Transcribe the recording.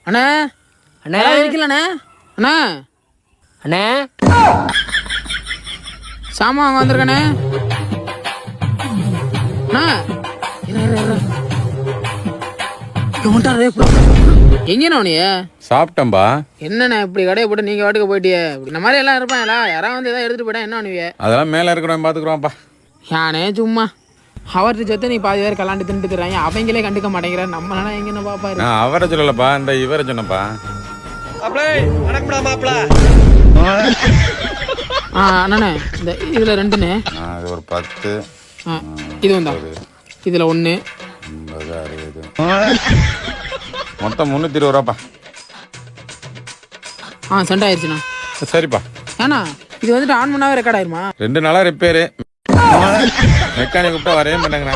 அண்ணா அண்ணா இருக்கலண்ணே அண்ணா அண்ணே சாமா அங்கே வந்திருக்கண்ணே அண்ணா எங்கண்ணா உனிய சாப்பிட்டம்பா. என்னண்ணே இப்படி கடையை போட்டு நீங்க வாட்டுக்கு போயிட்டியே இந்த மாதிரி எல்லாம் இருப்பாங்களா? யாராவது வந்து ஏதாவது எடுத்துட்டு போயிட்டா என்ன பண்ணுவீங்க? அதெல்லாம் மேல இருக்கிறவன் பாத்துக்கிறோம்ப்பா. யானே சும்மா அவர்கிட்ட சேர்த்து நீ பாதி பேர் கலாண்டு தின்ட்டு தர்றாங்க, அவங்களே கண்டுக்க மாட்டேங்கிறார். நம்மளால எங்கன்னு பாப்பாரு. நான் அவரை சொல்லலப்பா, இந்த இவரை சொன்னப்பா. அண்ணே இந்த இதுல ரெண்டுண்ணே, இது ஒரு 10, இது வந்தா இதுல 1, 50, 60, மொத்தம் 320 ரூபாப்பா. சென்ட் ஆயிடுச்சுண்ணா. சரிப்பா. ஏண்ணா இது வந்துட்டு ஆன் பண்ணாவே ரெக்கார்ட் ஆயிருமா? 2 நாளா ரிப்பேரு, மெக்கானிக் கூப்பிட்டா வரவே மாட்டாங்கண்ணா.